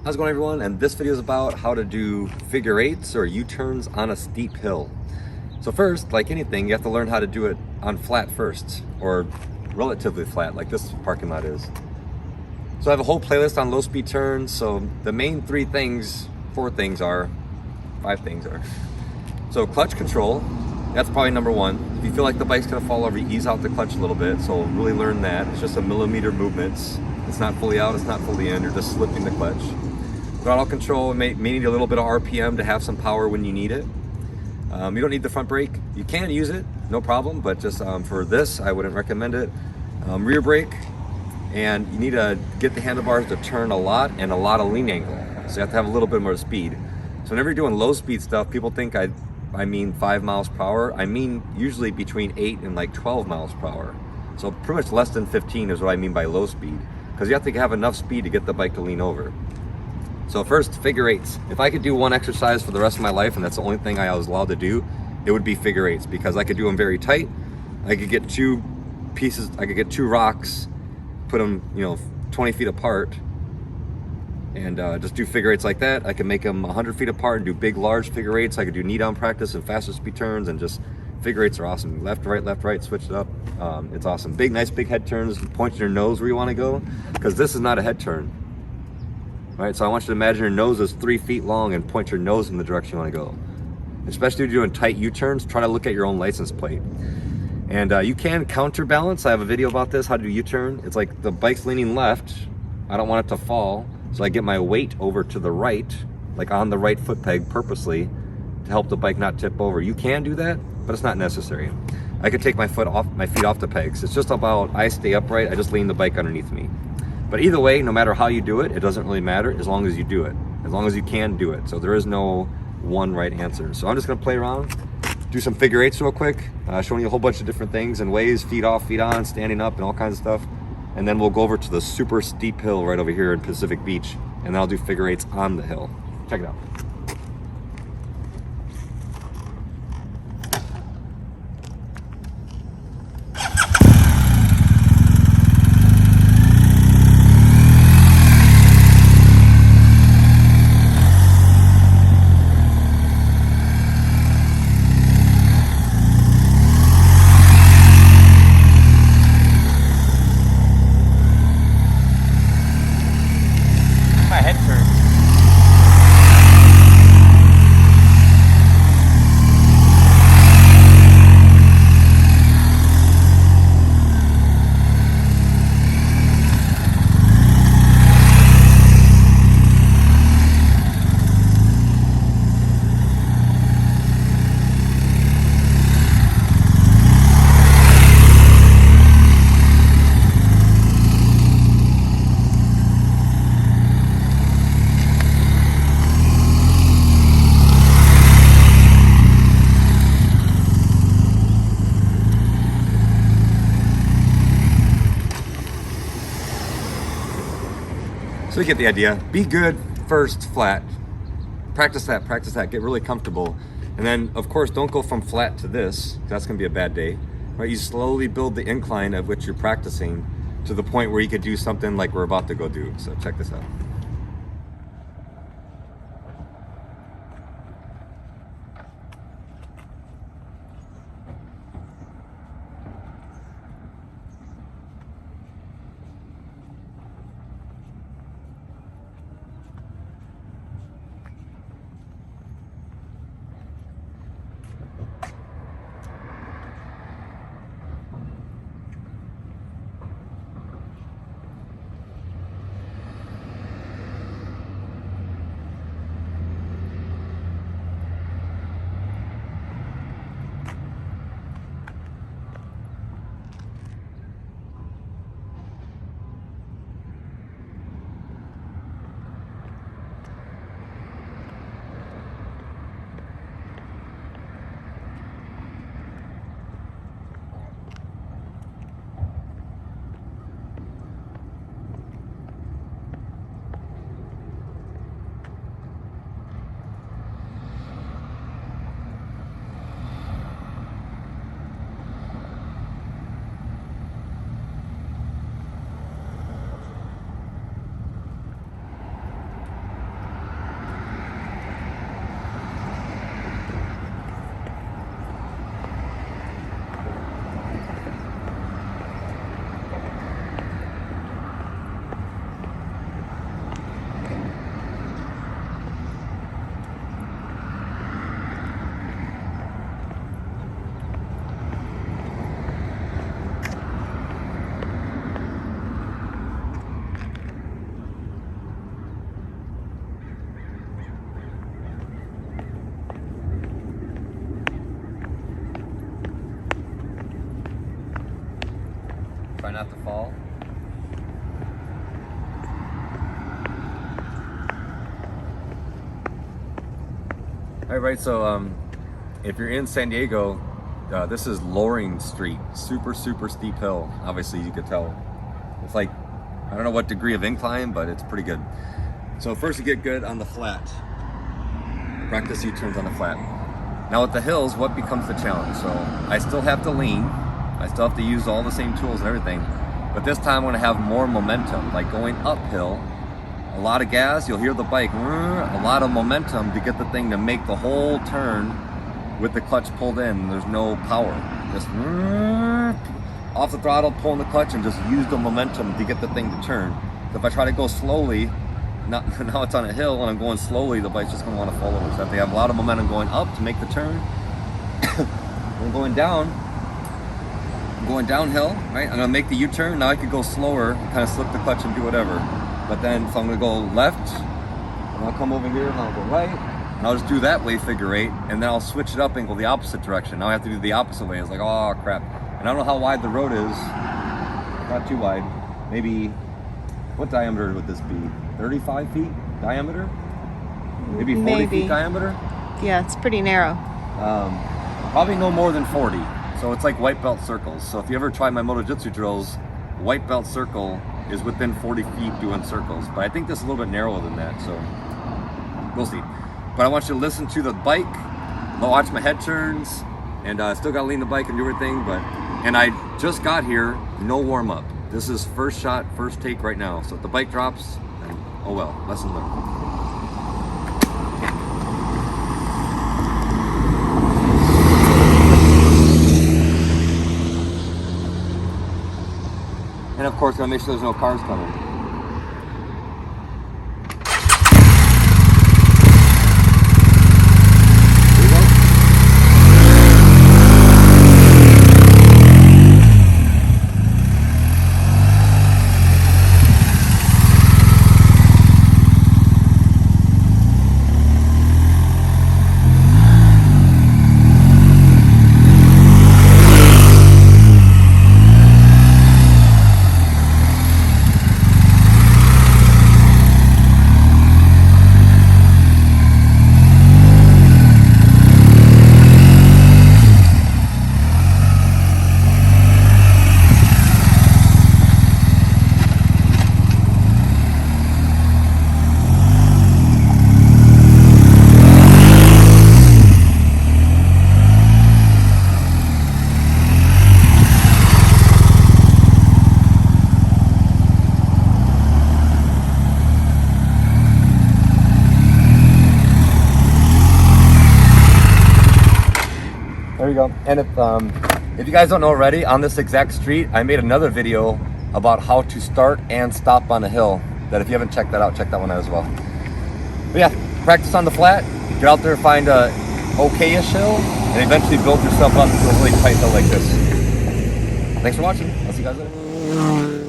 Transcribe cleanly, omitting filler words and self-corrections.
How's it going, everyone? And this video is about how to do figure eights or U-turns on a steep hill. So first, like anything, you have to learn how to do it on flat first, or relatively flat, like this parking lot is. So I have a whole playlist on low speed turns. So the main five things are. So clutch control, that's probably number one. If you feel like the bike's gonna fall over, you ease out the clutch a little bit. So really learn that. It's just a millimeter movements. It's not fully out, it's not fully in, you're just slipping the clutch. Throttle control may need a little bit of RPM to have some power when you need it. You don't need the front brake. You can use it, no problem, but just for this, I wouldn't recommend it. Rear brake, and you need to get the handlebars to turn a lot and a lot of lean angle. So you have to have a little bit more speed. So whenever you're doing low speed stuff, people think I mean 5 miles per hour. I mean usually between 8 and like 12 miles per hour. So pretty much less than 15 is what I mean by low speed, because you have to have enough speed to get the bike to lean over. So first, figure eights. If I could do one exercise for the rest of my life, and that's the only thing I was allowed to do, it would be figure eights, because I could do them very tight. I could get two rocks, put them, 20 feet apart, and just do figure eights like that. I could make them 100 feet apart and do big, large figure eights. I could do knee down practice and faster speed turns, and just figure eights are awesome. Left, right, switch it up. It's awesome. Nice big head turns, pointing your nose where you want to go, because this is not a head turn. All right, so I want you to imagine your nose is 3 feet long and point your nose in the direction you want to go. Especially if you're doing tight U-turns, try to look at your own license plate. And you can counterbalance. I have a video about this, how to do U-turn. It's like the bike's leaning left. I don't want it to fall, so I get my weight over to the right, like on the right foot peg purposely, to help the bike not tip over. You can do that, but it's not necessary. I could take my feet off the pegs. It's just about I stay upright, I just lean the bike underneath me. But either way, no matter how you do it, it doesn't really matter as long as you do it, as long as you can do it. So there is no one right answer. So I'm just gonna play around, do some figure eights real quick, showing you a whole bunch of different things and ways, feet off, feet on, standing up, and all kinds of stuff. And then we'll go over to the super steep hill right over here in Pacific Beach, and then I'll do figure eights on the hill. Check it out. My head turns. So you get the idea. Be good first, flat. Practice that, get really comfortable. And then, of course, don't go from flat to this. That's gonna be a bad day. Right? You slowly build the incline of which you're practicing to the point where you could do something like we're about to go do. So check this out. Try not to fall. All right, so if you're in San Diego, this is Loring Street, super steep hill. Obviously, you could tell. It's like, I don't know what degree of incline, but it's pretty good. So first you get good on the flat. Practice U-turns on the flat. Now with the hills, what becomes the challenge? So I still have to lean. I still have to use all the same tools and everything. But this time I'm gonna have more momentum, like going uphill. A lot of gas, you'll hear the bike, a lot of momentum to get the thing to make the whole turn with the clutch pulled in. There's no power. Just off the throttle, pulling the clutch, and just use the momentum to get the thing to turn. So if I try to go slowly, now it's on a hill and I'm going slowly, the bike's just gonna wanna fall over. So I have to have a lot of momentum going up to make the turn. When going down, I'm going downhill, right? I'm gonna make the U-turn. Now I could go slower, kind of slip the clutch and do whatever. But then, so I'm gonna go left, and I'll come over here, and I'll go right, and I'll just do that way figure eight, and then I'll switch it up and go the opposite direction. Now I have to do the opposite way. It's like, oh crap. And I don't know how wide the road is. Not too wide. Maybe, what diameter would this be? 35 feet diameter? Maybe 40 feet diameter? Yeah, it's pretty narrow. Probably no more than 40. So it's like white belt circles. So if you ever try my MotoJitsu drills, white belt circle is within 40 feet doing circles. But I think this is a little bit narrower than that, so we'll see. But I want you to listen to the bike, watch my head turns, and I still gotta lean the bike and do everything, and I just got here, no warm up. This is first shot, first take right now. So if the bike drops, then, oh well, lesson learned. And of course, gotta make sure there's no cars coming. Here we go. There you go. And if you guys don't know already, on this exact street, I made another video about how to start and stop on a hill. That if you haven't checked that out, check that one out as well. But yeah, practice on the flat, get out there, find a okay-ish hill, and eventually build yourself up to a really tight hill like this. Thanks for watching. I'll see you guys later.